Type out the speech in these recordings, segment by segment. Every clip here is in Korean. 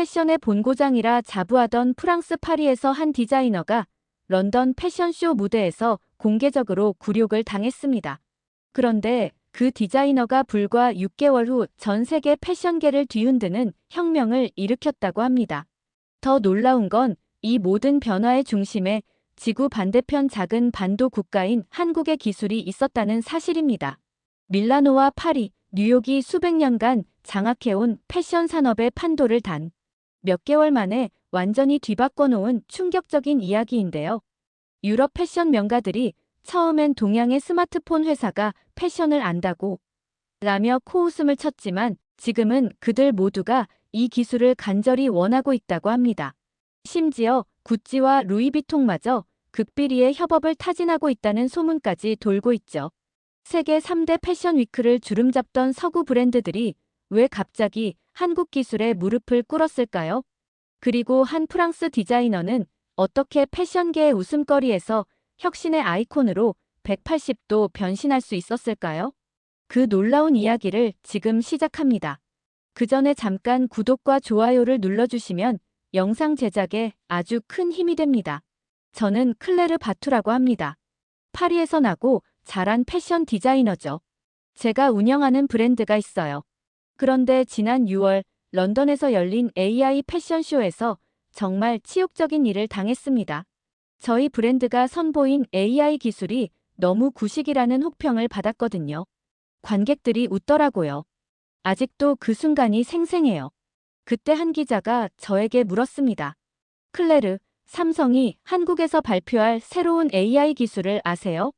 패션의 본고장이라 자부하던 프랑스 파리에서 한 디자이너가 런던 패션쇼 무대에서 공개적으로 굴욕을 당했습니다. 그런데 그 디자이너가 불과 6개월 후 전 세계 패션계를 뒤흔드는 혁명을 일으켰다고 합니다. 더 놀라운 건 이 모든 변화의 중심에 지구 반대편 작은 반도 국가인 한국의 기술이 있었다는 사실입니다. 밀라노와 파리, 뉴욕이 수백 년간 장악해온 패션 산업의 판도를 단 몇 개월 만에 완전히 뒤바꿔 놓은 충격적인 이야기인데요. 유럽 패션 명가들이 처음엔 동양의 스마트폰 회사가 패션을 안다고 라며 코웃음을 쳤지만 지금은 그들 모두가 이 기술을 간절히 원하고 있다고 합니다. 심지어 구찌와 루이비통마저 극비리의 협업을 타진하고 있다는 소문까지 돌고 있죠. 세계 3대 패션 위크를 주름잡던 서구 브랜드들이 왜 갑자기 한국 기술에 무릎을 꿇었을까요? 그리고 한 프랑스 디자이너는 어떻게 패션계의 웃음거리에서 혁신의 아이콘으로 180도 변신할 수 있었을까요? 그 놀라운 이야기를 지금 시작합니다. 그 전에 잠깐 구독과 좋아요를 눌러주시면 영상 제작에 아주 큰 힘이 됩니다. 저는 클레르 바투라고 합니다. 파리에서 나고 자란 패션 디자이너죠. 제가 운영하는 브랜드가 있어요. 그런데 지난 6월 런던에서 열린 AI 패션쇼에서 정말 치욕적인 일을 당했습니다. 저희 브랜드가 선보인 AI 기술이 너무 구식이라는 혹평을 받았거든요. 관객들이 웃더라고요. 아직도 그 순간이 생생해요. 그때 한 기자가 저에게 물었습니다. 클레르, 삼성이 한국에서 발표할 새로운 AI 기술을 아세요?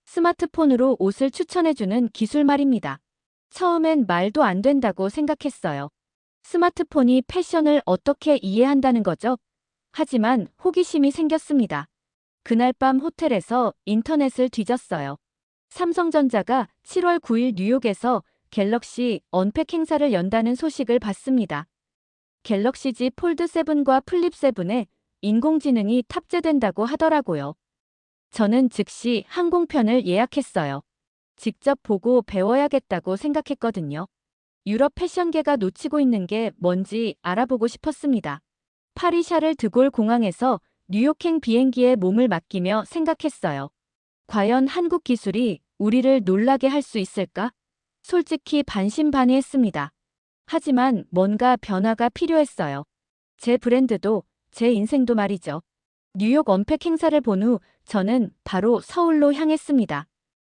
스마트폰으로 옷을 추천해주는 기술 말입니다. 처음엔 말도 안 된다고 생각했어요. 스마트폰이 패션을 어떻게 이해한다는 거죠? 하지만 호기심이 생겼습니다. 그날 밤 호텔에서 인터넷을 뒤졌어요. 삼성전자가 7월 9일 뉴욕에서 갤럭시 언팩 행사를 연다는 소식을 봤습니다. 갤럭시 Z 폴드 7과 플립 7에 인공지능이 탑재된다고 하더라고요. 저는 즉시 항공편을 예약했어요. 직접 보고 배워야겠다고 생각했거든요. 유럽 패션계가 놓치고 있는 게 뭔지 알아보고 싶었습니다. 파리 샤를 드골 공항에서 뉴욕행 비행기에 몸을 맡기며 생각했어요. 과연 한국 기술이 우리를 놀라게 할 수 있을까? 솔직히 반신반의했습니다. 하지만 뭔가 변화가 필요했어요. 제 브랜드도 제 인생도 말이죠. 뉴욕 언팩 행사를 본 후 저는 바로 서울로 향했습니다.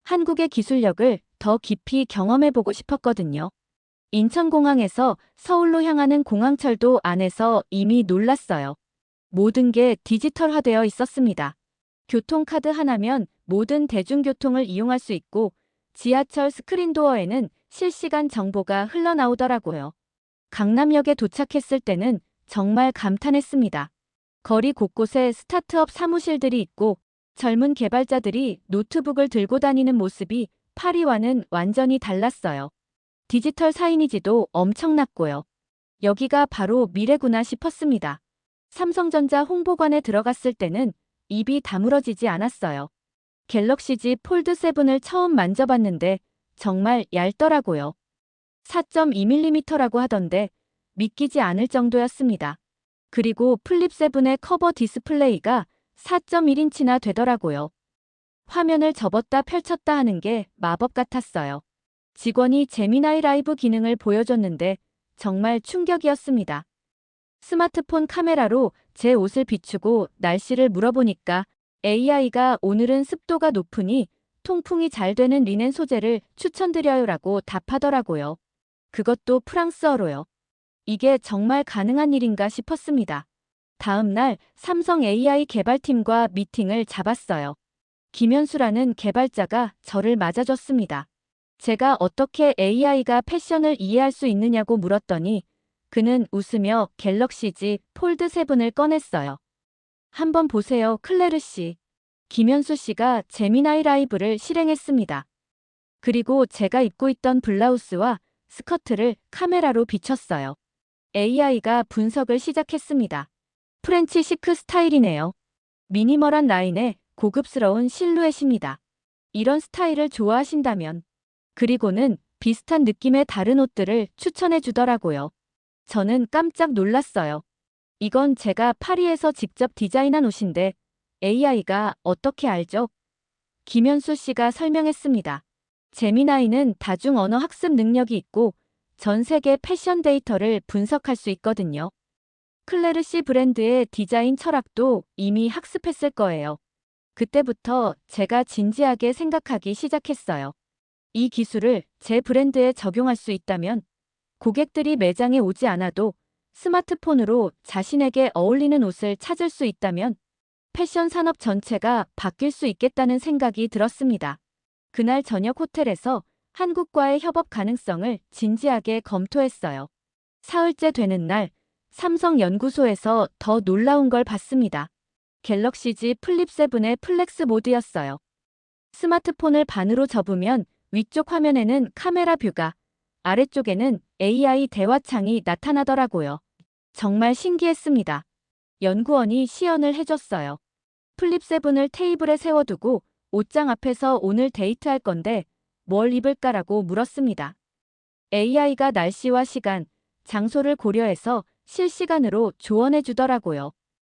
한국의 기술력을 더 깊이 경험해보고 싶었거든요. 인천공항에서 서울로 향하는 공항철도 안에서 이미 놀랐어요. 모든 게 디지털화되어 있었습니다. 교통카드 하나면 모든 대중교통을 이용할 수 있고 지하철 스크린도어에는 실시간 정보가 흘러나오더라고요. 강남역에 도착했을 때는 정말 감탄했습니다. 거리 곳곳에 스타트업 사무실들이 있고 젊은 개발자들이 노트북을 들고 다니는 모습이 파리와는 완전히 달랐어요. 디지털 사이니지도 엄청났고요. 여기가 바로 미래구나 싶었습니다. 삼성전자 홍보관에 들어갔을 때는 입이 다물어지지 않았어요. 갤럭시 Z 폴드 7을 처음 만져봤는데 정말 얇더라고요. 4.2mm라고 하던데 믿기지 않을 정도였습니다. 그리고 플립 7의 커버 디스플레이가 4.1인치나 되더라고요. 화면을 접었다 펼쳤다 하는 게 마법 같았어요. 직원이 제미나이 라이브 기능을 보여줬는데 정말 충격이었습니다. 스마트폰 카메라로 제 옷을 비추고 날씨를 물어보니까 AI가 오늘은 습도가 높으니 통풍이 잘 되는 리넨 소재를 추천드려요라고 답하더라고요. 그것도 프랑스어로요. 이게 정말 가능한 일인가 싶었습니다. 다음 날 삼성 AI 개발팀과 미팅을 잡았어요. 김현수라는 개발자가 저를 맞아줬습니다. 제가 어떻게 AI가 패션을 이해할 수 있느냐고 물었더니 그는 웃으며 갤럭시 Z 폴드 7을 꺼냈어요. 한번 보세요, 클레르 씨. 김현수 씨가 제미나이 라이브를 실행했습니다. 그리고 제가 입고 있던 블라우스와 스커트를 카메라로 비췄어요. AI가 분석을 시작했습니다. 프렌치 시크 스타일이네요. 미니멀한 라인에 고급스러운 실루엣입니다. 이런 스타일을 좋아하신다면. 그리고는 비슷한 느낌의 다른 옷들을 추천해 주더라고요. 저는 깜짝 놀랐어요. 이건 제가 파리에서 직접 디자인한 옷인데 AI가 어떻게 알죠? 김현수 씨가 설명했습니다. 제미나이는 다중 언어 학습 능력이 있고 전 세계 패션 데이터를 분석할 수 있거든요. 클레르 씨 브랜드의 디자인 철학도 이미 학습했을 거예요. 그때부터 제가 진지하게 생각하기 시작했어요. 이 기술을 제 브랜드에 적용할 수 있다면 고객들이 매장에 오지 않아도 스마트폰으로 자신에게 어울리는 옷을 찾을 수 있다면 패션 산업 전체가 바뀔 수 있겠다는 생각이 들었습니다. 그날 저녁 호텔에서 한국과의 협업 가능성을 진지하게 검토했어요. 사흘째 되는 날 삼성 연구소에서 더 놀라운 걸 봤습니다. 갤럭시 Z 플립 7의 플렉스 모드였어요. 스마트폰을 반으로 접으면 위쪽 화면에는 카메라 뷰가, 아래쪽에는 AI 대화창이 나타나더라고요. 정말 신기했습니다. 연구원이 시연을 해줬어요. 플립 7을 테이블에 세워두고 옷장 앞에서 오늘 데이트할 건데 뭘 입을까라고 물었습니다. AI가 날씨와 시간, 장소를 고려해서 실시간으로 조언해 주더라고요.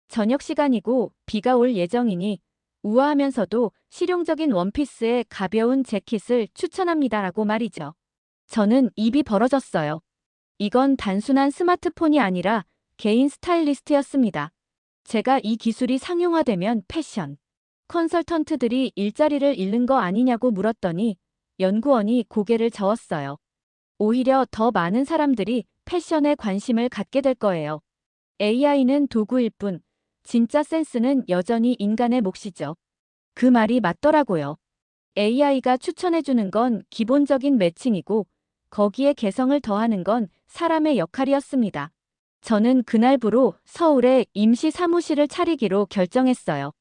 저녁 시간이고 비가 올 예정이니 우아하면서도 실용적인 원피스에 가벼운 재킷을 추천합니다라고 말이죠. 저는 입이 벌어졌어요. 이건 단순한 스마트폰이 아니라 개인 스타일리스트였습니다. 제가 이 기술이 상용화되면 패션 컨설턴트들이 일자리를 잃는 거 아니냐고 물었더니 연구원이 고개를 저었어요. 오히려 더 많은 사람들이 패션에 관심을 갖게 될 거예요. AI는 도구일 뿐, 진짜 센스는 여전히 인간의 몫이죠. 그 말이 맞더라고요. AI가 추천해주는 건 기본적인 매칭이고, 거기에 개성을 더하는 건 사람의 역할이었습니다. 저는 그날부로 서울에 임시 사무실을 차리기로 결정했어요.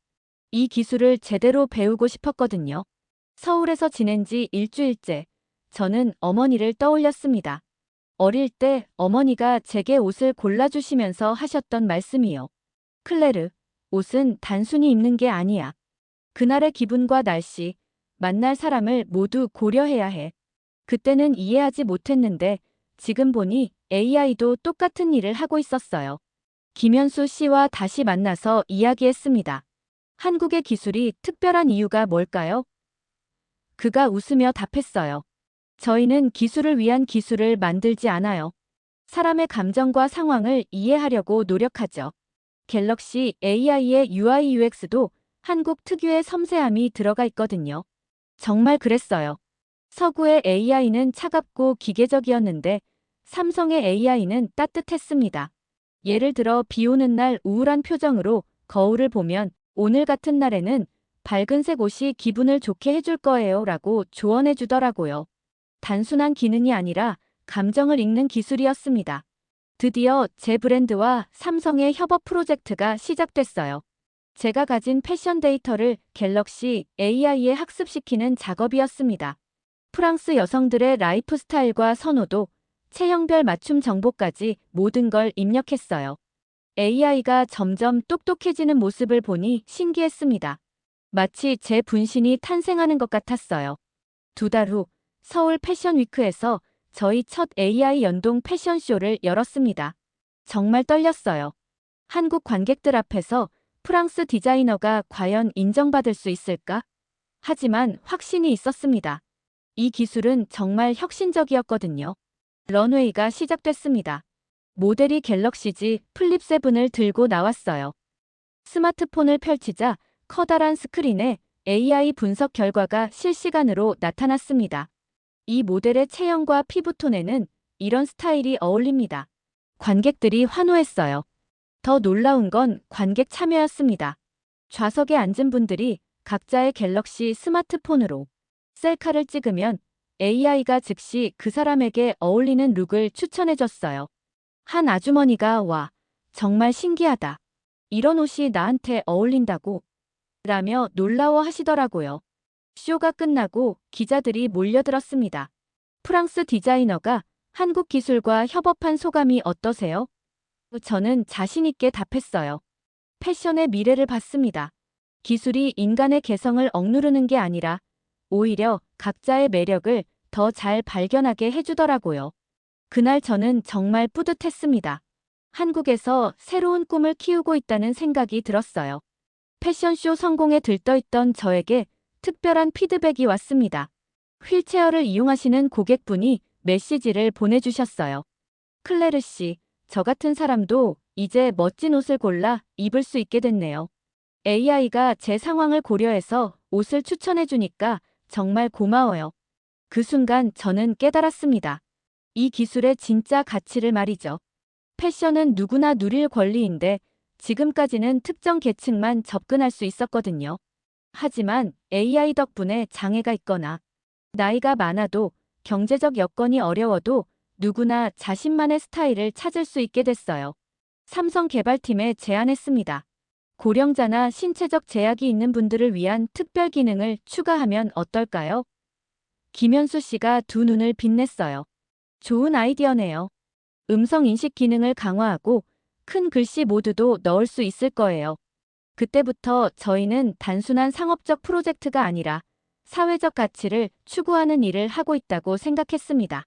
이 기술을 제대로 배우고 싶었거든요. 서울에서 지낸 지 일주일째, 저는 어머니를 떠올렸습니다. 어릴 때 어머니가 제게 옷을 골라주시면서 하셨던 말씀이요. 클레르, 옷은 단순히 입는 게 아니야. 그날의 기분과 날씨, 만날 사람을 모두 고려해야 해. 그때는 이해하지 못했는데 지금 보니 AI도 똑같은 일을 하고 있었어요. 김현수 씨와 다시 만나서 이야기했습니다. 한국의 기술이 특별한 이유가 뭘까요? 그가 웃으며 답했어요. 저희는 기술을 위한 기술을 만들지 않아요. 사람의 감정과 상황을 이해하려고 노력하죠. 갤럭시 AI의 UI UX도 한국 특유의 섬세함이 들어가 있거든요. 정말 그랬어요. 서구의 AI는 차갑고 기계적이었는데 삼성의 AI는 따뜻했습니다. 예를 들어 비 오는 날 우울한 표정으로 거울을 보면 오늘 같은 날에는 밝은색 옷이 기분을 좋게 해줄 거예요 라고 조언해 주더라고요. 단순한 기능이 아니라 감정을 읽는 기술이었습니다. 드디어 제 브랜드와 삼성의 협업 프로젝트가 시작됐어요. 제가 가진 패션 데이터를 갤럭시 AI에 학습시키는 작업이었습니다. 프랑스 여성들의 라이프 스타일과 선호도, 체형별 맞춤 정보까지 모든 걸 입력했어요. AI가 점점 똑똑해지는 모습을 보니 신기했습니다. 마치 제 분신이 탄생하는 것 같았어요. 2달 후 서울 패션 위크에서 저희 첫 AI 연동 패션쇼를 열었습니다. 정말 떨렸어요. 한국 관객들 앞에서 프랑스 디자이너가 과연 인정받을 수 있을까? 하지만 확신이 있었습니다. 이 기술은 정말 혁신적이었거든요. 런웨이가 시작됐습니다. 모델이 갤럭시 Z 플립 7을 들고 나왔어요. 스마트폰을 펼치자 커다란 스크린에 AI 분석 결과가 실시간으로 나타났습니다. 이 모델의 체형과 피부톤에는 이런 스타일이 어울립니다. 관객들이 환호했어요. 더 놀라운 건 관객 참여였습니다. 좌석에 앉은 분들이 각자의 갤럭시 스마트폰으로 셀카를 찍으면 AI가 즉시 그 사람에게 어울리는 룩을 추천해줬어요. 한 아주머니가 와, 정말 신기하다. 이런 옷이 나한테 어울린다고 라며 놀라워 하시더라고요. 쇼가 끝나고 기자들이 몰려들었습니다. 프랑스 디자이너가 한국 기술과 협업한 소감이 어떠세요? 저는 자신 있게 답했어요. 패션의 미래를 봤습니다. 기술이 인간의 개성을 억누르는 게 아니라 오히려 각자의 매력을 더 잘 발견하게 해주더라고요. 그날 저는 정말 뿌듯했습니다. 한국에서 새로운 꿈을 키우고 있다는 생각이 들었어요. 패션쇼 성공에 들떠있던 저에게 특별한 피드백이 왔습니다. 휠체어를 이용하시는 고객분이 메시지를 보내주셨어요. 클레르 씨, 저 같은 사람도 이제 멋진 옷을 골라 입을 수 있게 됐네요. AI가 제 상황을 고려해서 옷을 추천해주니까 정말 고마워요. 그 순간 저는 깨달았습니다. 이 기술의 진짜 가치를 말이죠. 패션은 누구나 누릴 권리인데 지금까지는 특정 계층만 접근할 수 있었거든요. 하지만 AI 덕분에 장애가 있거나 나이가 많아도 경제적 여건이 어려워도 누구나 자신만의 스타일을 찾을 수 있게 됐어요. 삼성 개발팀에 제안했습니다. 고령자나 신체적 제약이 있는 분들을 위한 특별 기능을 추가하면 어떨까요? 김현수 씨가 두 눈을 빛냈어요. 좋은 아이디어네요. 음성 인식 기능을 강화하고 큰 글씨 모드도 넣을 수 있을 거예요. 그때부터 저희는 단순한 상업적 프로젝트가 아니라 사회적 가치를 추구하는 일을 하고 있다고 생각했습니다.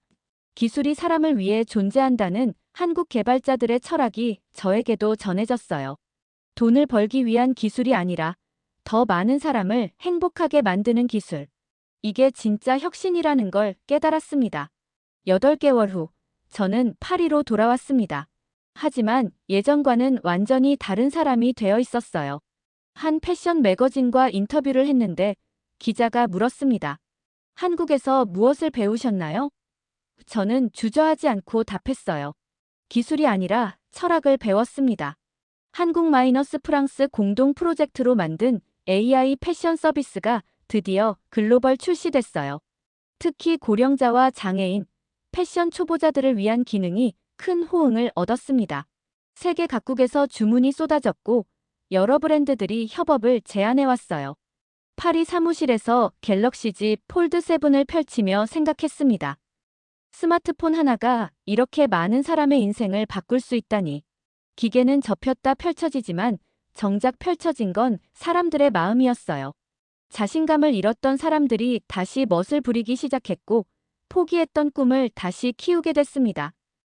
기술이 사람을 위해 존재한다는 한국 개발자들의 철학이 저에게도 전해졌어요. 돈을 벌기 위한 기술이 아니라 더 많은 사람을 행복하게 만드는 기술. 이게 진짜 혁신이라는 걸 깨달았습니다. 8개월 후, 저는 파리로 돌아왔습니다. 하지만 예전과는 완전히 다른 사람이 되어 있었어요. 한 패션 매거진과 인터뷰를 했는데 기자가 물었습니다. 한국에서 무엇을 배우셨나요? 저는 주저하지 않고 답했어요. 기술이 아니라 철학을 배웠습니다. 한국-프랑스 공동 프로젝트로 만든 AI 패션 서비스가 드디어 글로벌 출시됐어요. 특히 고령자와 장애인, 패션 초보자들을 위한 기능이 큰 호응을 얻었습니다. 세계 각국에서 주문이 쏟아졌고 여러 브랜드들이 협업을 제안해왔어요. 파리 사무실에서 갤럭시 Z 폴드 7을 펼치며 생각했습니다. 스마트폰 하나가 이렇게 많은 사람의 인생을 바꿀 수 있다니. 기계는 접혔다 펼쳐지지만 정작 펼쳐진 건 사람들의 마음이었어요. 자신감을 잃었던 사람들이 다시 멋을 부리기 시작했고 포기했던 꿈을 다시 키우게 됐습니다.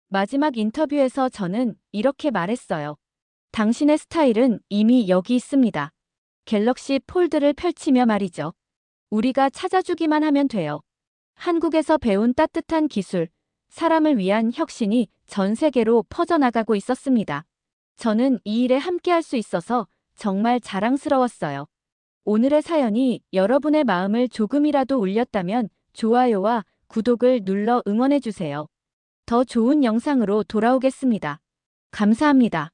마지막 인터뷰에서 저는 이렇게 말했어요. 당신의 스타일은 이미 여기 있습니다. 갤럭시 폴드를 펼치며 말이죠. 우리가 찾아주기만 하면 돼요. 한국에서 배운 따뜻한 기술, 사람을 위한 혁신이 전 세계로 퍼져나가고 있었습니다. 저는 이 일에 함께할 수 있어서 정말 자랑스러웠어요. 오늘의 사연이 여러분의 마음을 조금이라도 울렸다면 좋아요와 구독을 눌러 응원해주세요. 더 좋은 영상으로 돌아오겠습니다. 감사합니다.